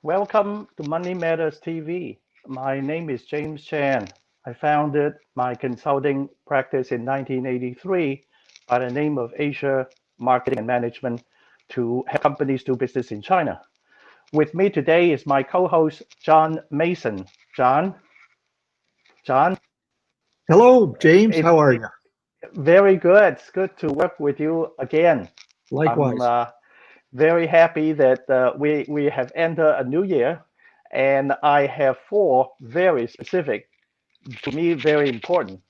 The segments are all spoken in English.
Welcome to Money Matters TV. My name is James Chan. I founded my consulting practice in 1983 by the name of Asia Marketing and Management to help companies do business in China. With me today is my co-host John Mason. John, John, Hello, James. it's How are you? very good. It's good to work with you again. I'm Likewise. very happy that we have entered a new year, and I have four very specific, to me, very important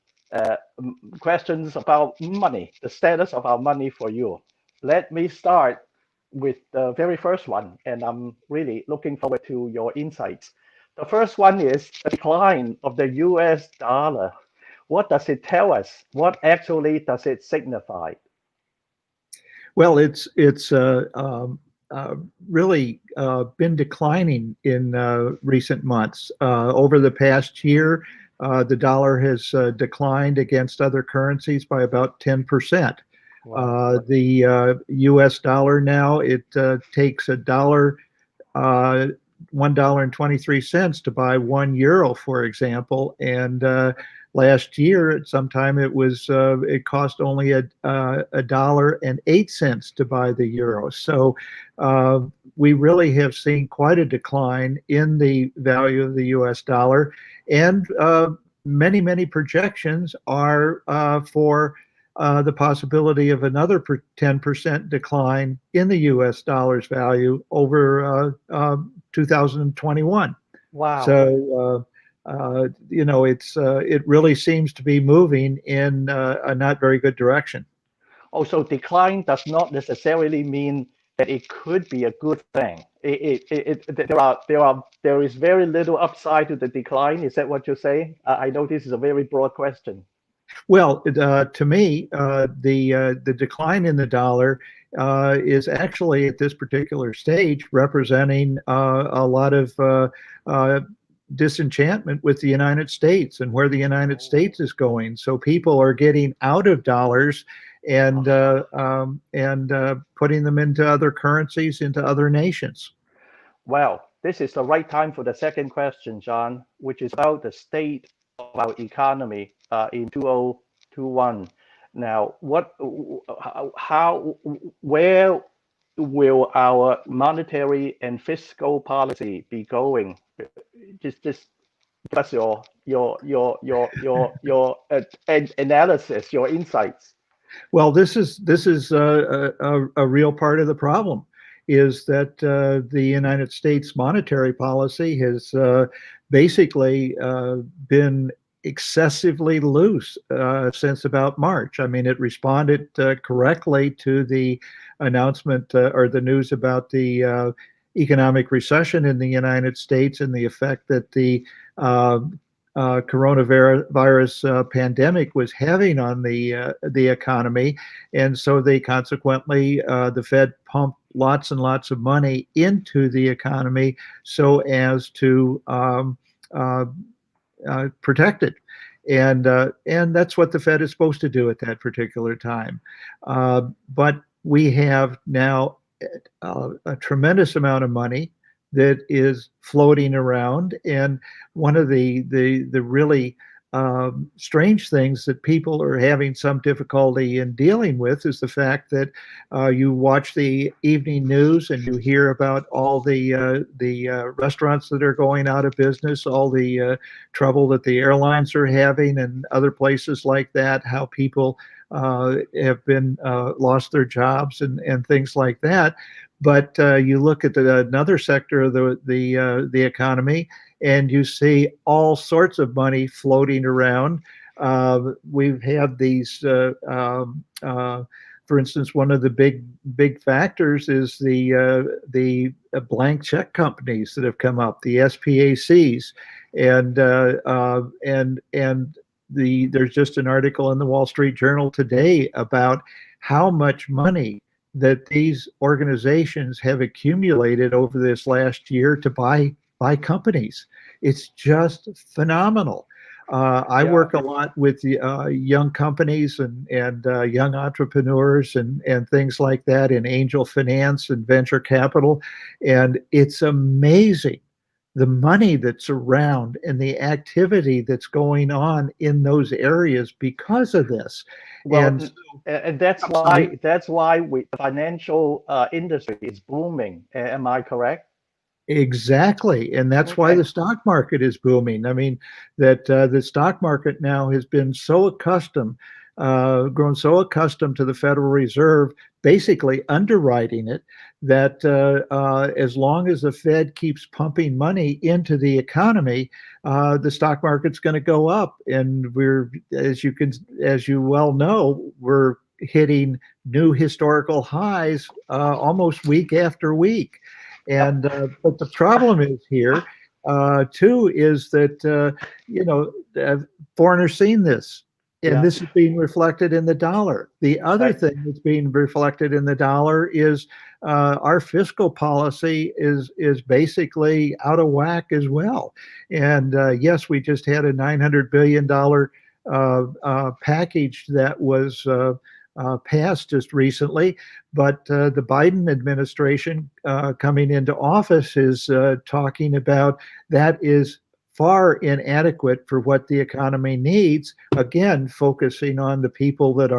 questions about money, the status of our money for you. Let me start with the very first one, and I'm really looking forward to your insights. The first one is the decline of the US dollar. What does it tell us? What actually does it signify? Well, it's really been declining in recent months. Over the past year, the dollar has declined against other currencies by about 10%. Wow. The U.S. dollar now, it takes uh, $1.23 to buy 1 euro, for example, and last year at some time it cost only a dollar and 8 cents to buy the euro. So uh, we really have seen quite a decline in the value of the U.S. dollar, and many projections are for the possibility of another 10% decline in the U.S. dollar's value over 2021. Wow. It really seems to be moving in a not very good direction. Also, decline does not necessarily mean that it could be a good thing. There is very little upside to the decline. Is that what you're saying? I know this is a very broad question. Well, to me, the decline in the dollar is actually at this particular stage representing a lot of disenchantment with the United States and where the United States is going. So people are getting out of dollars and putting them into other currencies, into other nations. Well, this is the right time for the second question, John, which is about the state of our economy in 2021. Now, where will our monetary and fiscal policy be going? Just give us your analysis, your insights. Well, this is a real part of the problem, is that the United States monetary policy has basically been excessively loose since about March. I mean, it responded correctly to the announcement or the news about the economic recession in the United States and the effect that the uh, coronavirus pandemic was having on the economy, and so they consequently the Fed pumped lots and lots of money into the economy so as to uh, protect it. And that's what the Fed is supposed to do at that particular time. But we have now a tremendous amount of money that is floating around, and one of the really strange things that people are having some difficulty in dealing with is the fact that you watch the evening news and you hear about all the restaurants that are going out of business, all the trouble that the airlines are having, and other places like that. How people have been lost their jobs and things like that. But you look at another sector of the economy, and you see all sorts of money floating around. We've had these, for instance, one of the big factors is the blank check companies that have come up, the SPACs, and there's just an article in the Wall Street Journal today about how much money that these organizations have accumulated over this last year to buy companies. It's just phenomenal. I Yeah. work a lot with the, young companies and young entrepreneurs and things like that in angel finance and venture capital. And it's amazing the money that's around and the activity that's going on in those areas because of this. Well, And and I'm sorry. that's why the financial industry is booming. Am I correct? Exactly. And that's why Okay. the stock market is booming. I mean, that the stock market now has been so accustomed, grown so accustomed to the Federal Reserve basically underwriting it that as long as the Fed keeps pumping money into the economy, the stock market's going to go up. And we're, as you well know, we're hitting new historical highs almost week after week. Yep. And but the problem is here too is that foreigners seen this, and Yeah. this is being reflected in the dollar. The other Right. thing that's being reflected in the dollar is our fiscal policy is basically out of whack as well. And yes, we just had a $900 billion package that was passed just recently. But the Biden administration coming into office is talking about that is far inadequate for what the economy needs. Again, focusing on the people that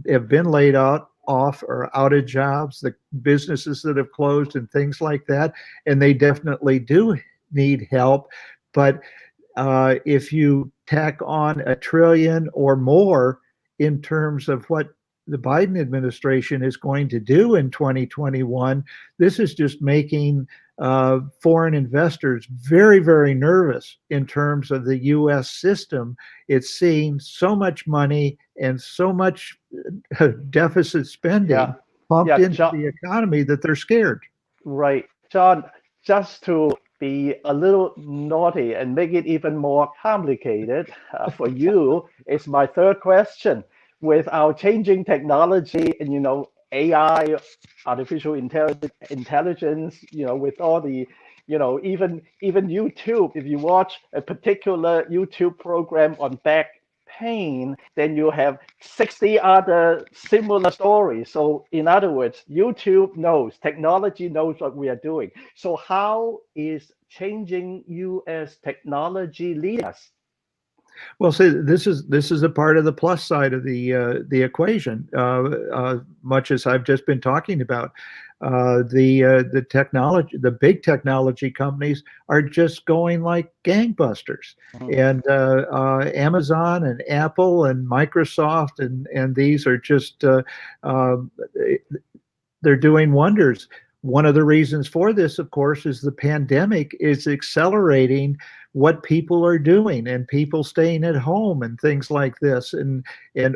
have been laid out off or out of jobs, the businesses that have closed and things like that. And they definitely do need help. But if you tack on a trillion or more in terms of what the Biden administration is going to do in 2021, this is just making foreign investors very, very nervous in terms of the U.S. system. It's seeing so much money and so much deficit Yeah. spending pumped Yeah. into the economy that they're scared. Right. John, just to be a little naughty and make it even more complicated for you, is my third question. With our changing technology and, AI, artificial intelligence, with all the, even YouTube, if you watch a particular YouTube program on back pain, then you have 60 other similar stories. So, in other words, YouTube knows, technology knows what we are doing. So, how is changing you as technology lead us? Well, see, this is a part of the plus side of the equation. Much as I've just been talking about, the technology, the big technology companies are just going like gangbusters, Mhm. and Amazon and Apple and Microsoft and these are just uh, they're doing wonders. One of the reasons for this, of course, is the pandemic is accelerating what people are doing and people staying at home and things like this. And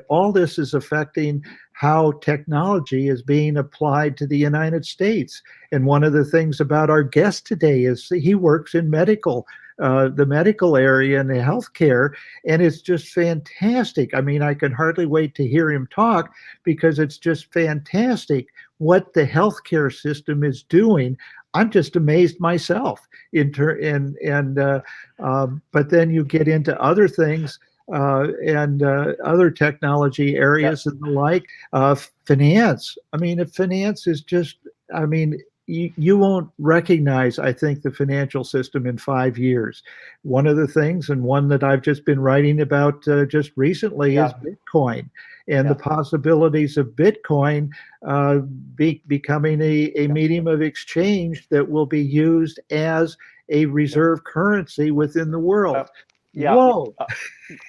all this is affecting how technology is being applied to the United States. And one of the things about our guest today is he works in the medical area and the healthcare, and it's just fantastic. I mean, I can hardly wait to hear him talk because it's just fantastic what the healthcare system is doing. I'm just amazed myself. But then you get into other things and other technology Yeah. areas and the like. Finance. I mean, if finance is just. I mean, you won't recognize, I think, the financial system in 5 years. One of the things, and one that I've just been writing about just recently, is Yeah. Bitcoin and the Yeah. possibilities of Bitcoin uh, becoming a Yeah. medium of exchange that will be used as a Yeah. reserve currency within the Uh, world. yeah. Whoa. Uh,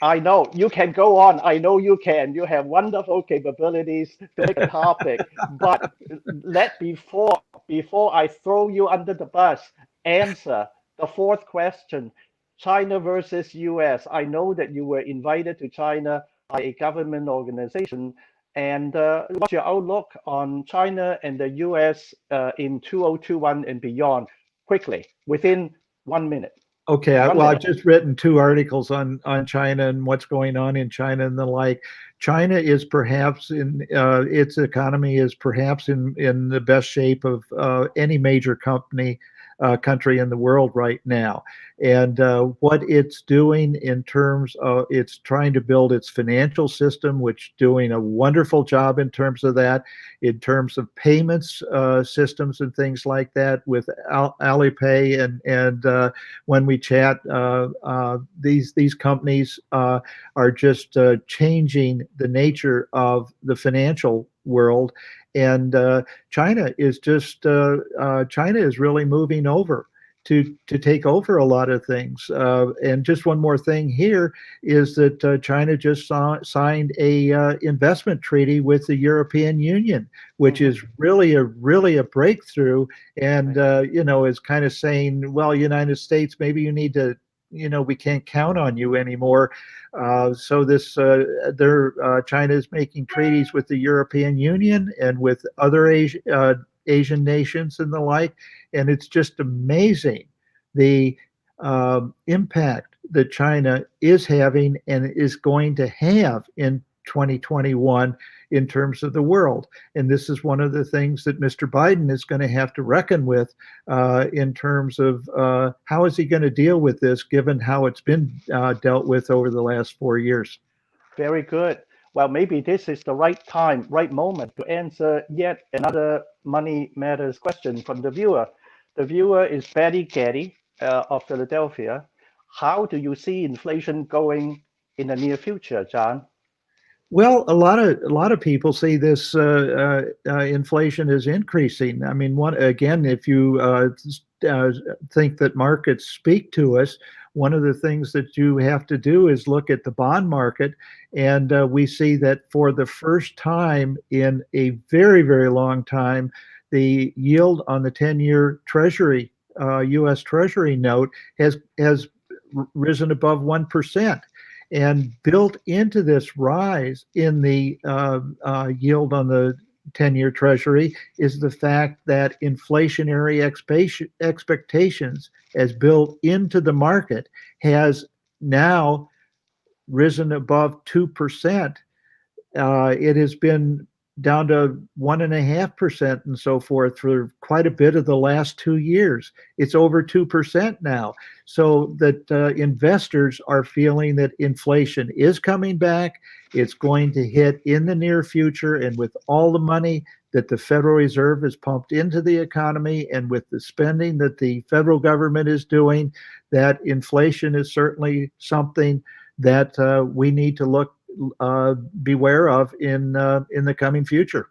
I know you can go on. I know you can. You have wonderful capabilities to pick a topic. But let before I throw you under the bus, answer the fourth question: China versus U.S. I know that you were invited to China by a government organization. And what's your outlook on China and the U.S. In 2021 and beyond? Quickly, within 1 minute. Okay, One well, I've minute. just written two articles on China and what's going on in China and the like. China is perhaps in its economy is perhaps in the best shape of any major company country in the world right now. And what it's doing in terms of, it's trying to build its financial system, which doing a wonderful job in terms of that, in terms of payments systems and things like that with Alipay and when we chat, these companies are just changing the nature of the financial world. And China is China is really moving over to take over a lot of things. And just one more thing here is that China just signed a investment treaty with the European Union, which is really a breakthrough. And is kind of saying, well, United States, maybe you need to, we can't count on you anymore. So China is making treaties with the European Union and with other Asian nations and the like, and it's just amazing the impact that China is having and is going to have in 2021 in terms of the world. And this is one of the things that Mr. Biden is going to have to reckon with in terms of how is he going to deal with this, given how it's been dealt with over the last 4 years. Very good. Well, maybe this is the right time, right moment to answer yet another Money Matters question from the viewer. The viewer is Betty Getty of Philadelphia. How do you see inflation going in the near future, John? Well, a lot of people see this inflation is increasing. I mean, if you think that markets speak to us, one of the things that you have to do is look at the bond market, and we see that for the first time in a very, very long time, the yield on the 10-year Treasury, U.S. Treasury note has risen above 1%. And built into this rise in the yield on the 10-year Treasury is the fact that inflationary expectations, as built into the market, has now risen above 2%. It has been down to 1.5% and so forth for quite a bit of the last 2 years. It's over 2% now. So that investors are feeling that inflation is coming back. It's going to hit in the near future. And with all the money that the Federal Reserve has pumped into the economy and with the spending that the federal government is doing, that inflation is certainly something that we need to beware of in the coming future.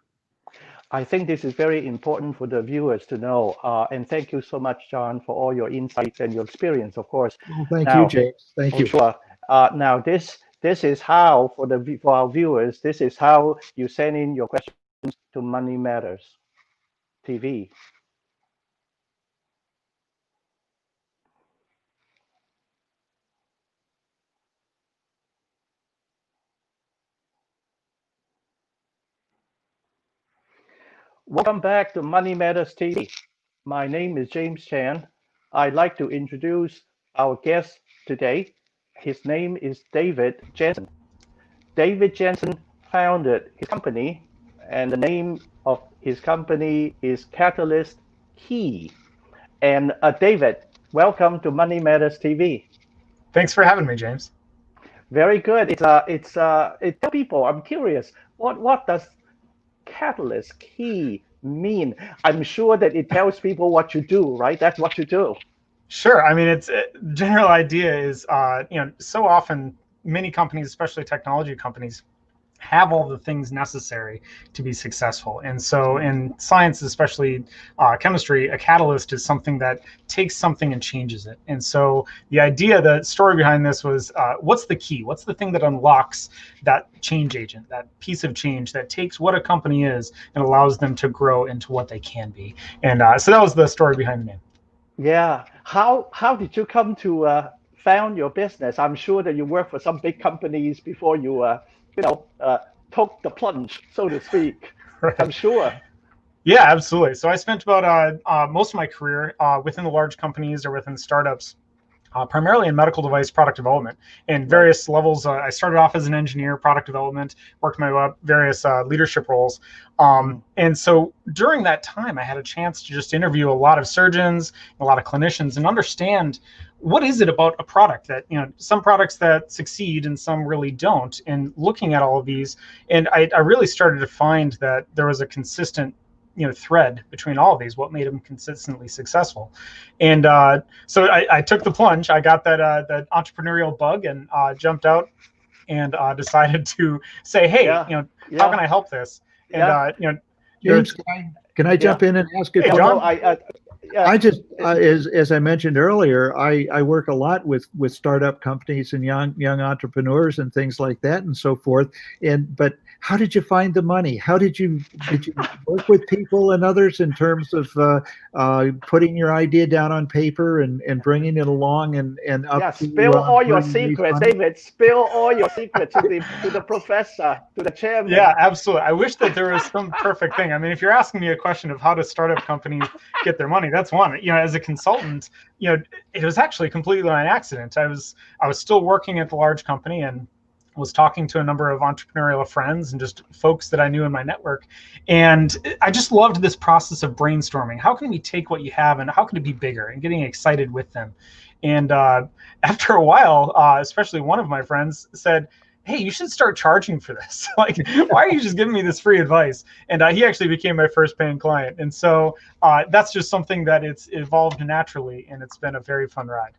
I think this is very important for the viewers to know. And thank you so much, John, for all your insights and your experience, of course. Well, thank you, James. Thank you. Sure. Now, this is how, for our viewers, this is how you send in your questions to Money Matters TV. Welcome back to Money Matters TV. My name is James Chan. I'd like to introduce our guest today. His name is David Jensen. David Jensen founded his company, and the name of his company is Catalyst Key. And David, welcome to Money Matters TV. Thanks for having me, James. Very good. Tell people, I'm curious, what does Catalyst Key mean? I'm sure that it tells people what you do, right? That's what you do. Sure. I mean, it's general idea is, so often many companies, especially technology companies, have all the things necessary to be successful. And so in science, especially chemistry, a catalyst is something that takes something and changes it. And so the story behind this was, what's the key? What's the thing that unlocks that change agent, that piece of change that takes what a company is and allows them to grow into what they can be? And so that was the story behind the name. Yeah. How did you come to found your business? I'm sure that you worked for some big companies before you took the plunge, so to speak. Right. I'm sure. Yeah, absolutely. So I spent about most of my career within the large companies or within startups, primarily in medical device product development in various levels. I started off as an engineer, product development, worked my way up various leadership roles. And so during that time, I had a chance to just interview a lot of surgeons, a lot of clinicians, and understand what is it about a product that, some products that succeed and some really don't. And looking at all of these, and I really started to find that there was a consistent thread between all of these, what made them consistently successful. And so I took the plunge. I got that entrepreneurial bug and jumped out and decided to say, hey, how can I help this? And James, can I jump in and ask a Hey, couple? John. I just, as I mentioned earlier, I work a lot with startup companies and young entrepreneurs and things like that and so forth. But how did you find the money? How did you work with people and others in terms of putting your idea down on paper and bringing it along and up? Yeah, to, spill all your bringing these secrets, money? David. Spill all your secrets to the professor, to the chairman. Yeah, absolutely. I wish that there was some perfect thing. I mean, if you're asking me a question of how do startup companies get their money, that's one. As a consultant, it was actually completely on accident. I was still working at the large company and was talking to a number of entrepreneurial friends and just folks that I knew in my network. And I just loved this process of brainstorming. How can we take what you have and how can it be bigger, and getting excited with them? And after a while, especially one of my friends said, hey, you should start charging for this. Like, why are you just giving me this free advice? And he actually became my first paying client. And so that's just something that it's evolved naturally, and it's been a very fun ride.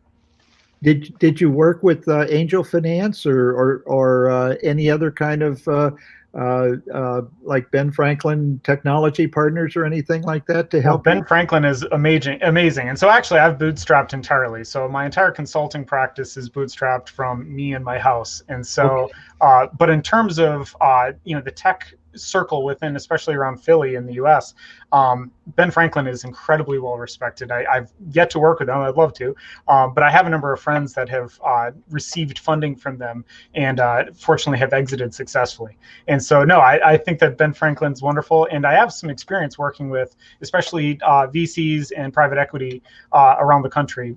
Did you work with angel finance or any other kind of like Ben Franklin Technology Partners or anything like that to help? Ben Franklin is amazing. And so actually I've bootstrapped entirely. So my entire consulting practice is bootstrapped from me and my house. And so, but in terms of, the tech circle within, especially around Philly in the US, Ben Franklin is incredibly well respected. I've yet to work with them. I'd love to, but I have a number of friends that have received funding from them and fortunately have exited successfully. And so, no, I think that Ben Franklin's wonderful. And I have some experience working with, especially VCs and private equity around the country.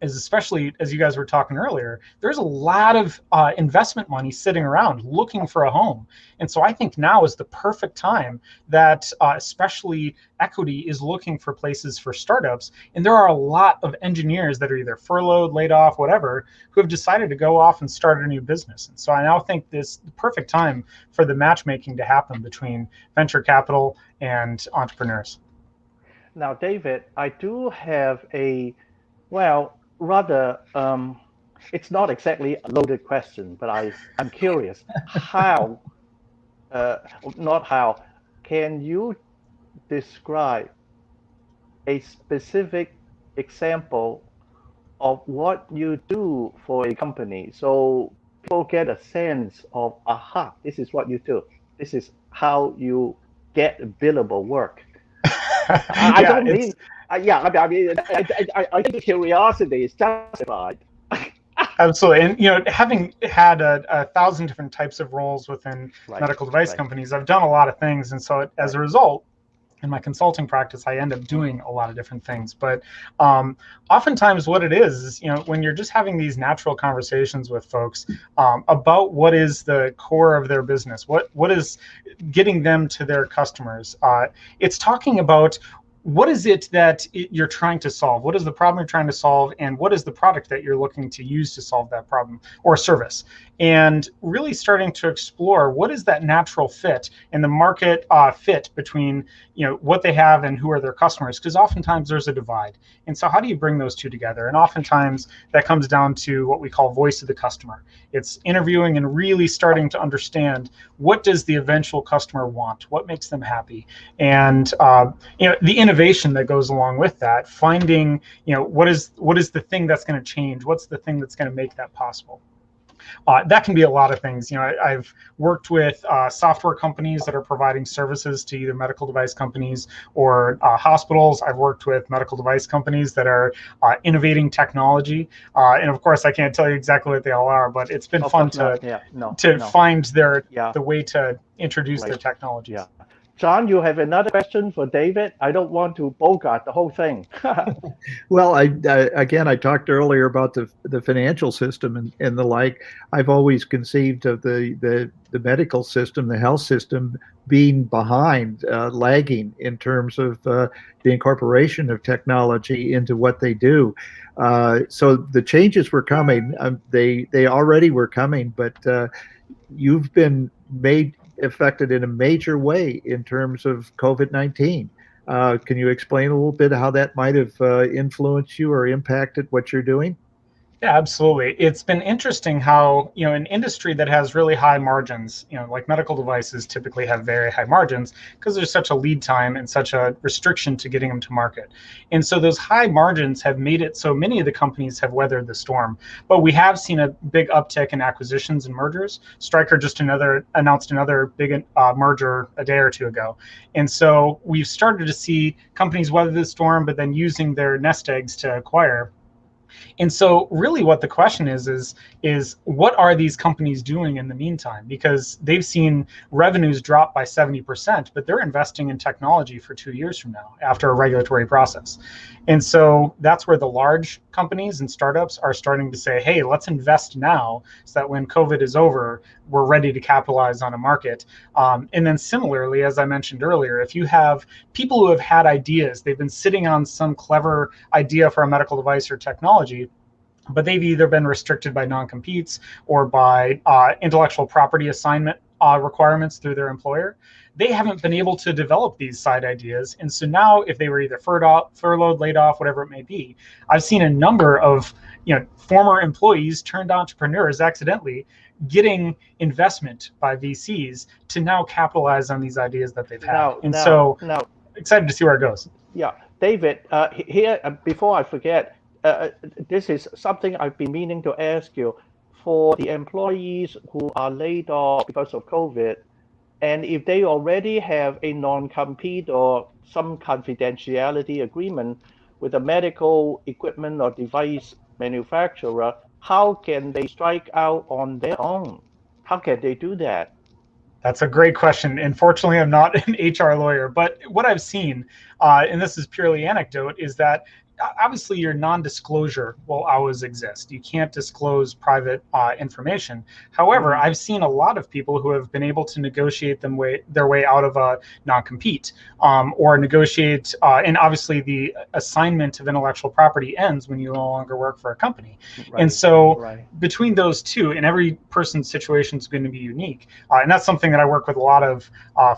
Is especially, as you guys were talking earlier, there's a lot of investment money sitting around looking for a home. And so I think now is the perfect time that especially equity is looking for places for startups. And there are a lot of engineers that are either furloughed, laid off, whatever, who have decided to go off and start a new business. And so I now think this is the perfect time for the matchmaking to happen between venture capital and entrepreneurs. Now, David, I do have rather, it's not exactly a loaded question, but I'm curious. Can you describe a specific example of what you do for a company so people get a sense of, aha, this is what you do. This is how you get billable work. I think curiosity is justified. Absolutely. And, having had a 1,000 different types of roles within medical device companies, I've done a lot of things. And so as a result, in my consulting practice, I end up doing a lot of different things. But oftentimes what it is, when you're just having these natural conversations with folks about what is the core of their business, what is getting them to their customers, it's talking about what is it that you're trying to solve? What is the problem you're trying to solve? And what is the product that you're looking to use to solve that problem or service? And really starting to explore what is that natural fit and the market fit between what they have and who are their customers, because oftentimes there's a divide. And so how do you bring those two together? And oftentimes that comes down to what we call voice of the customer. It's interviewing and really starting to understand what does the eventual customer want, what makes them happy, and the innovation that goes along with that, finding what is the thing that's going to change, what's the thing that's going to make that possible. That can be a lot of things. I've worked with software companies that are providing services to either medical device companies or hospitals. I've worked with medical device companies that are innovating technology. And of course, I can't tell you exactly what they all are, but it's been fun to find the way to introduce their technologies. Yeah. John, you have another question for David? I don't want to bogart the whole thing. Well, again, I talked earlier about the financial system and the like. I've always conceived of the medical system, the health system, being behind, lagging in terms of the incorporation of technology into what they do. So the changes were coming. They already were coming, but you've been made affected in a major way in terms of COVID-19. Can you explain a little bit how that might have influenced you or impacted what you're doing? Yeah, absolutely. It's been interesting how, an industry that has really high margins, like medical devices typically have very high margins because there's such a lead time and such a restriction to getting them to market. And so those high margins have made it so many of the companies have weathered the storm. But we have seen a big uptick in acquisitions and mergers. Stryker just announced another big merger a day or two ago. And so we've started to see companies weather the storm, but then using their nest eggs to acquire. And so really what the question is what are these companies doing in the meantime? Because they've seen revenues drop by 70%, but they're investing in technology for 2 years from now after a regulatory process. And so that's where the large companies and startups are starting to say, hey, let's invest now so that when COVID is over, we're ready to capitalize on a market. And then similarly, as I mentioned earlier, if you have people who have had ideas, they've been sitting on some clever idea for a medical device or technology, but they've either been restricted by non-competes or by intellectual property assignment requirements through their employer. They haven't been able to develop these side ideas. And so now if they were either furloughed, laid off, whatever it may be, I've seen a number of former employees turned entrepreneurs accidentally getting investment by VCs to now capitalize on these ideas that they've had. Now, excited to see where it goes. Yeah, David, here, before I forget, this is something I've been meaning to ask you. For the employees who are laid off because of COVID, and if they already have a non-compete or some confidentiality agreement with a medical equipment or device manufacturer, how can they strike out on their own? How can they do that? That's a great question. Unfortunately, I'm not an HR lawyer, but what I've seen, and this is purely anecdote, is that obviously your non-disclosure will always exist. You can't disclose private information. However, I've seen a lot of people who have been able to negotiate their way out of a non-compete or negotiate, and obviously the assignment of intellectual property ends when you no longer work for a company. Right. And so between those two, and every person's situation is going to be unique. And that's something that I work with a lot of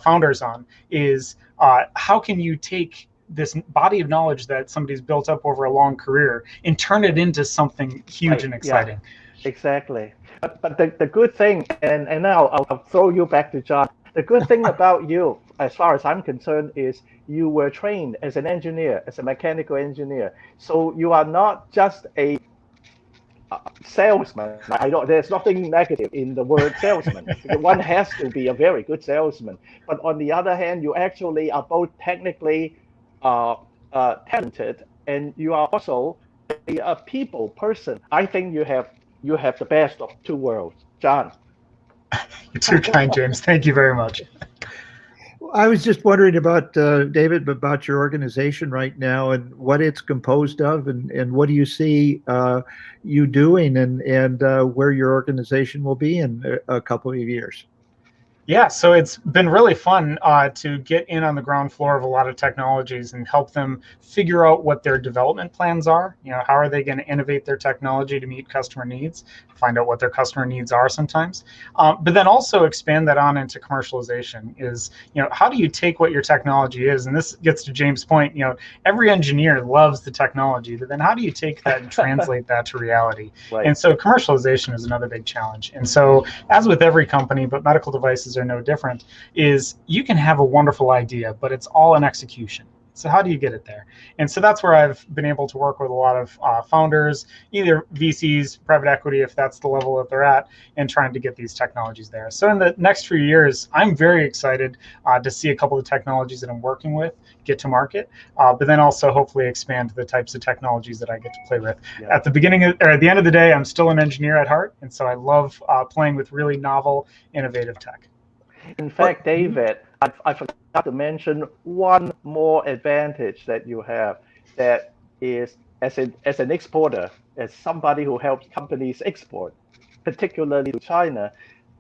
founders on, is how can you take this body of knowledge that somebody's built up over a long career and turn it into something huge and exciting. Yeah, exactly. But the good thing, and now I'll throw you back to John. The good thing about you, as far as I'm concerned, is you were trained as an engineer, as a mechanical engineer. So you are not just a salesman. There's nothing negative in the word salesman. One has to be a very good salesman. But on the other hand, you actually are both technically talented, and you are also a people person. I think you have the best of two worlds. John. You're too kind, James. Thank you very much. I was just wondering about, David, about your organization right now and what it's composed of, and what do you see you doing, and where your organization will be in a couple of years? Yeah, so it's been really fun to get in on the ground floor of a lot of technologies and help them figure out what their development plans are. How are they going to innovate their technology to meet customer needs, find out what their customer needs are sometimes, but then also expand that on into commercialization. Is, how do you take what your technology is? And this gets to James' point, every engineer loves the technology, but then how do you take that and translate that to reality? Right. And so commercialization is another big challenge. And so as with every company, but medical devices are no different, is you can have a wonderful idea, but it's all in execution. So how do you get it there? And so that's where I've been able to work with a lot of founders, either VCs, private equity, if that's the level that they're at, and trying to get these technologies there. So in the next few years, I'm very excited to see a couple of technologies that I'm working with get to market, but then also hopefully expand the types of technologies that I get to play with. Yeah. At the end of the day, I'm still an engineer at heart, and so I love playing with really novel, innovative tech. In fact, David, I forgot to mention one more advantage that you have, that is as an exporter, as somebody who helps companies export, particularly to China,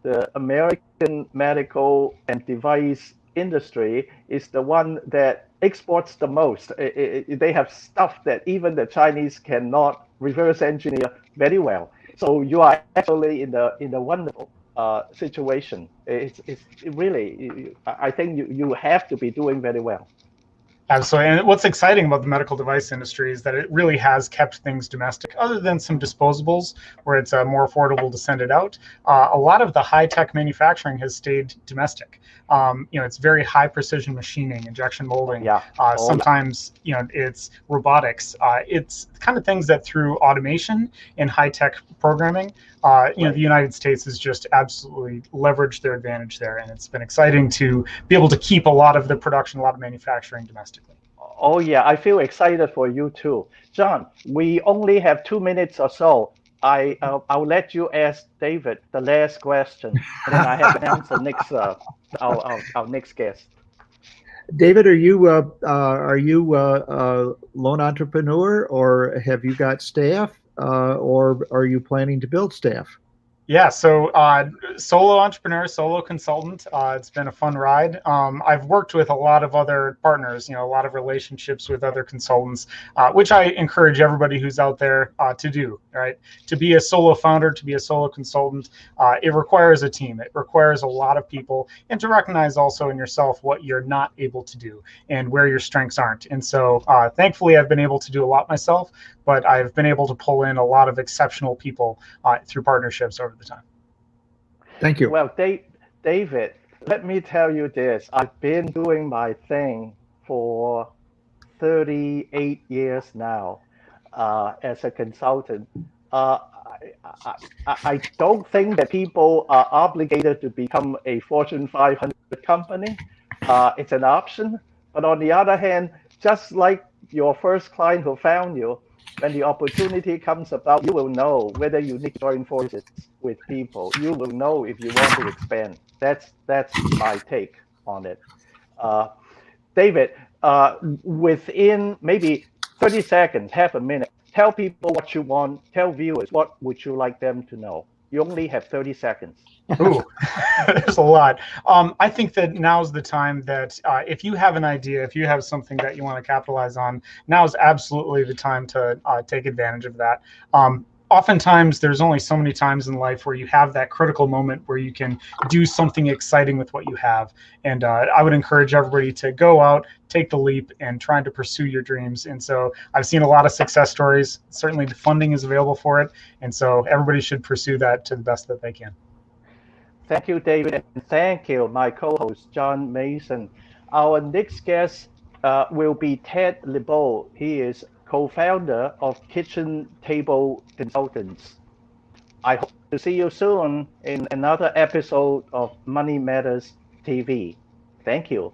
the American medical and device industry is the one that exports the most. They have stuff that even the Chinese cannot reverse engineer very well. So you are actually in a wonderful situation. It's really, I think you have to be doing very well. Absolutely. And what's exciting about the medical device industry is that it really has kept things domestic, other than some disposables where it's more affordable to send it out. A lot of the high tech manufacturing has stayed domestic. It's very high precision machining, injection molding. Yeah. Sometimes, it's robotics. It's kind of things that through automation and high tech programming, the United States has just absolutely leveraged their advantage there. And it's been exciting to be able to keep a lot of the production, a lot of manufacturing domestically. Oh yeah, I feel excited for you too, John. We only have 2 minutes or so. I'll let you ask David the last question, and then I have to answer next our next guest. David, are you a lone entrepreneur, or have you got staff, or are you planning to build staff? Yeah, so solo entrepreneur, solo consultant. It's been a fun ride. I've worked with a lot of other partners, a lot of relationships with other consultants, which I encourage everybody who's out there to do, right? To be a solo founder, to be a solo consultant, it requires a team. It requires a lot of people, and to recognize also in yourself what you're not able to do and where your strengths aren't. And so thankfully, I've been able to do a lot myself, but I've been able to pull in a lot of exceptional people through partnerships over the time. Thank you. Well, David, let me tell you this. I've been doing my thing for 38 years now as a consultant. I don't think that people are obligated to become a Fortune 500 company. It's an option. But on the other hand, just like your first client who found you, when the opportunity comes about, you will know whether you need to join forces with people. You will know if you want to expand. That's my take on it. Uh, David, within maybe 30 seconds, half a minute, tell people what you want. Tell viewers what would you like them to know. You only have 30 seconds. Ooh, there's a lot. I think that now's the time that if you have an idea, if you have something that you want to capitalize on, now is absolutely the time to take advantage of that. Oftentimes, there's only so many times in life where you have that critical moment where you can do something exciting with what you have. And I would encourage everybody to go out, take the leap, and try to pursue your dreams. And so I've seen a lot of success stories. Certainly, the funding is available for it. And so everybody should pursue that to the best that they can. Thank you, David, and thank you, my co-host, John Mason. Our next guest will be Ted LeBeau. He is co-founder of Kitchen Table Consultants. I hope to see you soon in another episode of Money Matters TV. Thank you.